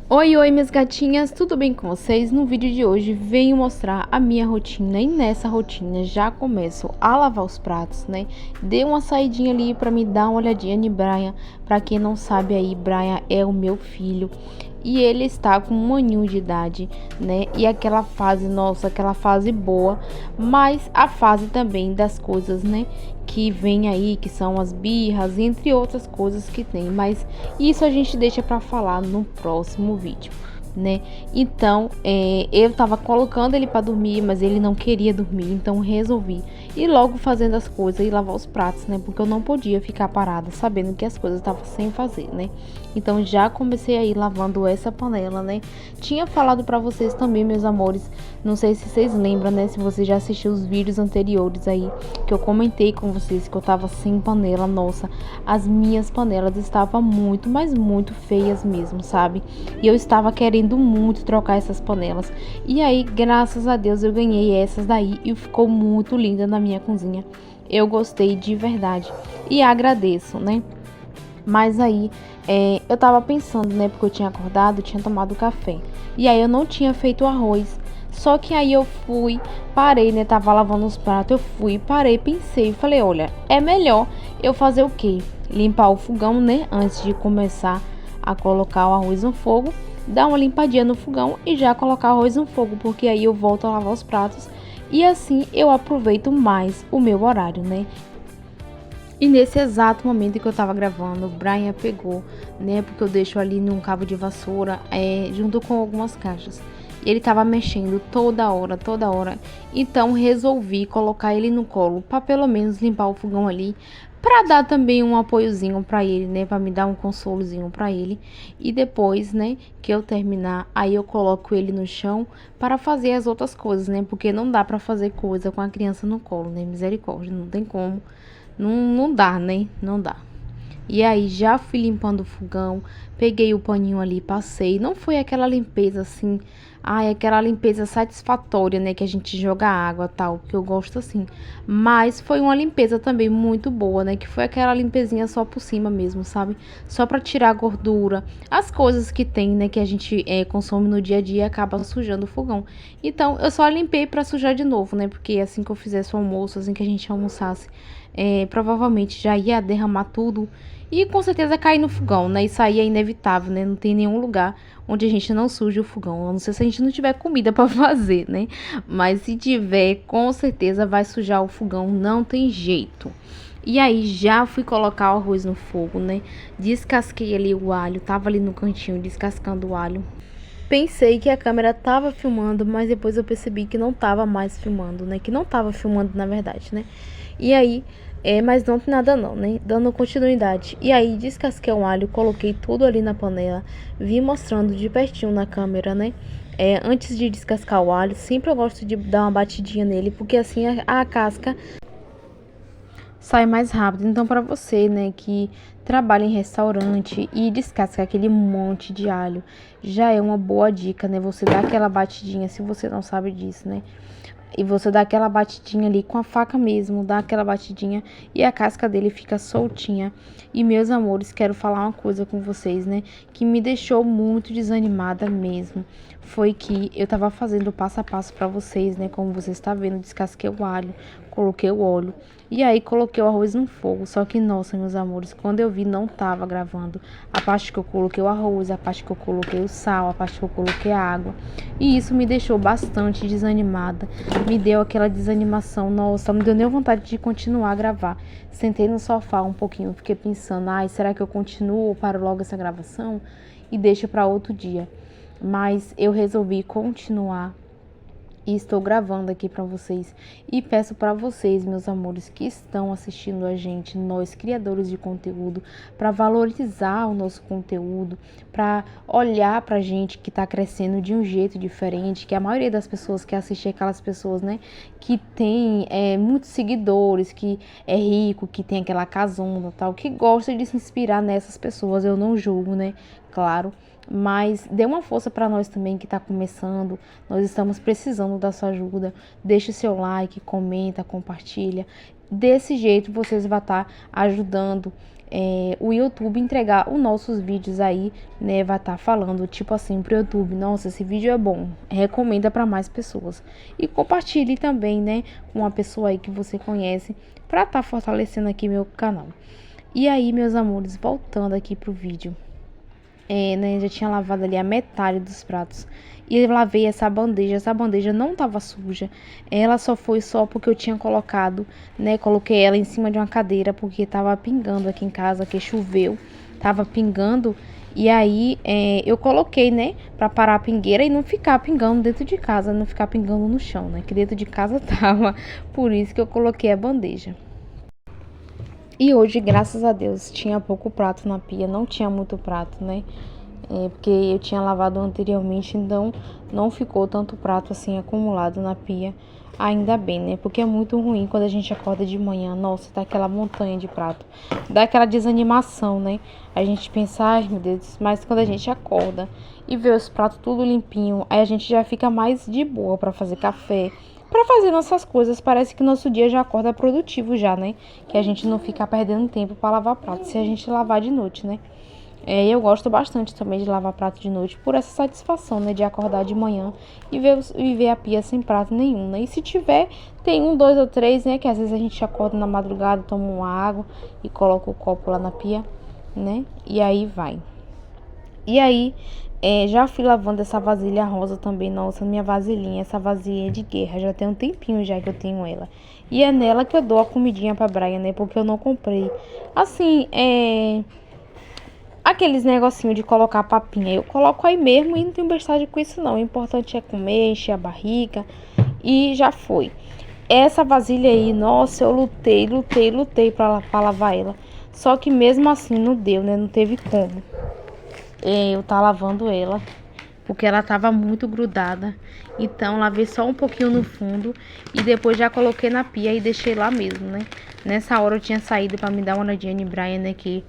Oi, oi, minhas gatinhas, tudo bem com vocês? No vídeo de hoje venho mostrar a minha rotina e nessa rotina já começo a lavar os pratos, né? Dei uma saidinha ali pra me dar uma olhadinha em Brian. Pra quem não sabe aí, Brian é o meu filho e ele está com 1 aninho de idade, né? E aquela fase, nossa, aquela fase boa, mas a fase também das coisas, né? Que vem aí, que são as birras, entre outras coisas que tem, mas isso a gente deixa para falar no próximo vídeo, né? Então, eu tava colocando ele para dormir, mas ele não queria dormir, então resolvi ir logo fazendo as coisas e lavar os pratos, né? Porque eu não podia ficar parada sabendo que as coisas estavam sem fazer, né? Então já comecei aí lavando essa panela, né? Tinha falado para vocês também, meus amores, não sei se vocês lembram, né? Se você já assistiu os vídeos anteriores aí, que eu comentei com vocês que eu tava sem panela. Nossa, as minhas panelas estavam muito, mas muito feias mesmo, sabe? E eu estava querendo muito trocar essas panelas. E aí, graças a Deus, eu ganhei essas daí e ficou muito linda na minha cozinha. Eu gostei de verdade e agradeço, né? Mas aí, eu tava pensando, né? Porque eu tinha acordado, tinha tomado café. E aí eu não tinha feito arroz. Só que aí eu fui, parei, né? Tava lavando os pratos, eu fui, parei, pensei, falei, olha, é melhor eu fazer o quê? Limpar o fogão, né? Antes de começar a colocar o arroz no fogo, dar uma limpadinha no fogão e já colocar o arroz no fogo, porque aí eu volto a lavar os pratos e assim eu aproveito mais o meu horário, né? E nesse exato momento que eu tava gravando, o Brian pegou, né? Porque eu deixo ali num cabo de vassoura, junto com algumas caixas. E ele tava mexendo toda hora, toda hora. Então resolvi colocar ele no colo, pra pelo menos limpar o fogão ali. Pra dar também um apoiozinho pra ele, né? Pra me dar um consolozinho pra ele. E depois, né, que eu terminar, aí eu coloco ele no chão para fazer as outras coisas, né? Porque não dá pra fazer coisa com a criança no colo, né? Misericórdia, não tem como. Não dá, né? Não dá. E aí já fui limpando o fogão, peguei o paninho ali, passei. Não foi aquela limpeza assim, aquela limpeza satisfatória, né? Que a gente joga água tal, que eu gosto assim. Mas foi uma limpeza também muito boa, né? Que foi aquela limpezinha só por cima mesmo, sabe? Só pra tirar a gordura, as coisas que tem, né? Que a gente consome no dia a dia acaba sujando o fogão. Então eu só limpei pra sujar de novo, né? Porque assim que eu fizesse o almoço, assim que a gente almoçasse, provavelmente já ia derramar tudo e com certeza cair no fogão, né? Isso aí é inevitável, né? Não tem nenhum lugar onde a gente não suje o fogão. A não ser se a gente não tiver comida para fazer, né? Mas se tiver, com certeza vai sujar o fogão, não tem jeito. E aí já fui colocar o arroz no fogo, né? Descasquei ali o alho, tava ali no cantinho descascando o alho. Pensei que a câmera tava filmando, mas depois eu percebi que não tava mais filmando, né? Que não tava filmando, na verdade, né? E aí, mas não tem nada não, né? Dando continuidade. E aí, descasquei um alho, coloquei tudo ali na panela, vi mostrando de pertinho na câmera, né? Antes de descascar o alho, sempre eu gosto de dar uma batidinha nele, porque assim a casca sai mais rápido. Então, para você, né, que trabalha em restaurante e descasca aquele monte de alho, já é uma boa dica, né? Você dá aquela batidinha, se você não sabe disso, né? E você dá aquela batidinha ali com a faca mesmo, dá aquela batidinha e a casca dele fica soltinha. E meus amores, quero falar uma coisa com vocês, né, que me deixou muito desanimada mesmo. Foi que eu tava fazendo o passo a passo pra vocês, né, como você está vendo, descasquei o alho, coloquei o óleo e aí coloquei o arroz no fogo. Só que, nossa, meus amores, quando eu vi não tava gravando a parte que eu coloquei o arroz, a parte que eu coloquei o sal, a parte que eu coloquei a água. E isso me deixou bastante desanimada. Me deu aquela desanimação, nossa, não me deu nem vontade de continuar a gravar. Sentei no sofá um pouquinho, fiquei pensando, será que eu continuo ou paro logo essa gravação e deixo para outro dia? Mas eu resolvi continuar e estou gravando aqui para vocês e peço para vocês, meus amores, que estão assistindo a gente, nós criadores de conteúdo, para valorizar o nosso conteúdo, para olhar para a gente que está crescendo de um jeito diferente, que a maioria das pessoas que assistem é aquelas pessoas, né, que tem muitos seguidores, que é rico, que tem aquela casona tal, que gosta de se inspirar nessas pessoas. Eu não julgo, né, claro. Mas dê uma força para nós também que está começando. Nós estamos precisando da sua ajuda. Deixe seu like, comenta, compartilha. Desse jeito vocês vão estar ajudando o YouTube entregar os nossos vídeos aí, né, vai estar falando, tipo assim, pro YouTube, nossa, esse vídeo é bom, recomenda para mais pessoas. E compartilhe também, né, com uma pessoa aí que você conhece, pra estar fortalecendo aqui meu canal. E aí, meus amores, voltando aqui pro vídeo, né, já tinha lavado ali a metade dos pratos. E eu lavei essa bandeja não tava suja. Ela só foi só porque eu tinha colocado, né, coloquei ela em cima de uma cadeira porque tava pingando aqui em casa, que choveu, tava pingando. E aí, eu coloquei, né, pra parar a pingueira e não ficar pingando dentro de casa, não ficar pingando no chão, né, que dentro de casa tava. Por isso que eu coloquei a bandeja. E hoje, graças a Deus, tinha pouco prato na pia, não tinha muito prato, né? Porque eu tinha lavado anteriormente, então não ficou tanto prato assim acumulado na pia. Ainda bem, né? Porque é muito ruim quando a gente acorda de manhã, nossa, tá aquela montanha de prato. Dá aquela desanimação, né? A gente pensa, ai meu Deus, mas quando a gente acorda e vê os pratos tudo limpinho, aí a gente já fica mais de boa pra fazer café, para fazer nossas coisas. Parece que nosso dia já acorda produtivo já, né? Que a gente não fica perdendo tempo para lavar prato, se a gente lavar de noite, né? Eu gosto bastante também de lavar prato de noite, por essa satisfação, né? De acordar de manhã e ver a pia sem prato nenhum, né? E se tiver, tem um, dois ou três, né? Que às vezes a gente acorda na madrugada, toma uma água e coloca o copo lá na pia, né? E aí vai. E aí, já fui lavando essa vasilha rosa também. Nossa, minha vasilhinha, essa vasilha de guerra. Já tem um tempinho já que eu tenho ela. E é nela que eu dou a comidinha pra Brian, né? Porque eu não comprei. Assim, aqueles negocinho de colocar papinha. Eu coloco aí mesmo e não tenho bestagem com isso não. O importante é comer, encher a barriga. E já foi. Essa vasilha aí, nossa, eu lutei pra lavar ela. Só que mesmo assim não deu, né? Não teve como eu tá lavando ela, porque ela tava muito grudada. Então lavei só um pouquinho no fundo e depois já coloquei na pia e deixei lá mesmo, né? Nessa hora eu tinha saído pra me dar uma olhadinha em Brian, né, que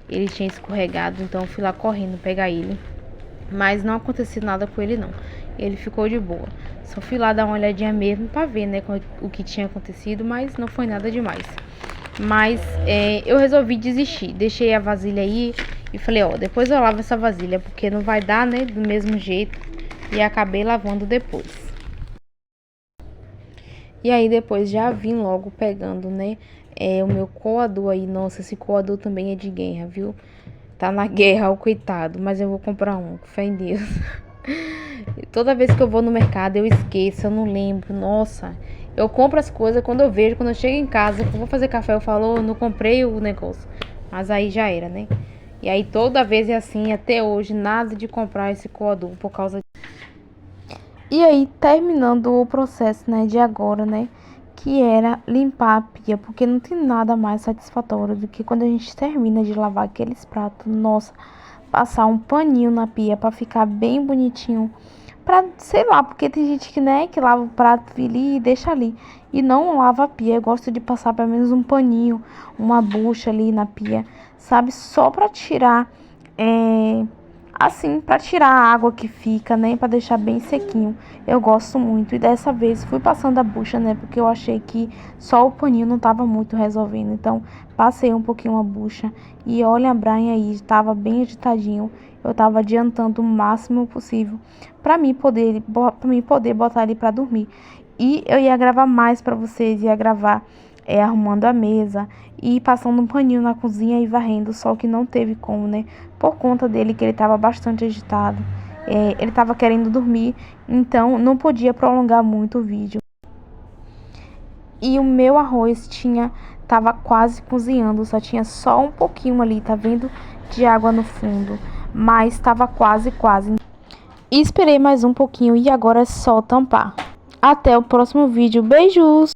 ele tinha escorregado, então eu fui lá correndo pegar ele. Mas não aconteceu nada com ele não. Ele ficou de boa. Só fui lá dar uma olhadinha mesmo pra ver, né, o que tinha acontecido, mas não foi nada demais. Mas eu resolvi desistir. Deixei a vasilha aí e falei, ó, depois eu lavo essa vasilha, porque não vai dar, né, do mesmo jeito. E acabei lavando depois. E aí depois já vim logo pegando, né, o meu coador aí. Nossa, esse coador também é de guerra, viu? Tá na guerra, o coitado. Mas eu vou comprar um, com fé em Deus. Toda vez que eu vou no mercado eu esqueço, eu não lembro. Nossa, eu compro as coisas quando eu vejo, quando eu chego em casa, que eu vou fazer café, eu falo, eu não comprei o negócio. Mas aí já era, né? E aí toda vez é assim, até hoje, nada de comprar esse coador por causa disso. E aí, terminando o processo, né, de agora, né, que era limpar a pia, porque não tem nada mais satisfatório do que quando a gente termina de lavar aqueles pratos, nossa, passar um paninho na pia pra ficar bem bonitinho. Pra, sei lá, porque tem gente que, né, que lava o prato ali e deixa ali. E não lava a pia. Eu gosto de passar pelo menos um paninho, uma bucha ali na pia, sabe? Só pra tirar, assim, pra tirar a água que fica, né? Pra deixar bem sequinho. Eu gosto muito. E dessa vez fui passando a bucha, né? Porque eu achei que só o paninho não tava muito resolvendo. Então, passei um pouquinho a bucha. E olha, a Brian aí, tava bem agitadinho. Eu tava adiantando o máximo possível pra mim poder botar ele pra dormir. E eu ia gravar mais pra vocês, ia gravar arrumando a mesa e passando um paninho na cozinha e varrendo, só que não teve como, né? Por conta dele, que ele tava bastante agitado. Ele tava querendo dormir, então não podia prolongar muito o vídeo. E o meu arroz tava quase cozinhando, só tinha só um pouquinho ali, tá vendo? De água no fundo. Mas estava quase. E esperei mais um pouquinho e agora é só tampar. Até o próximo vídeo. Beijos!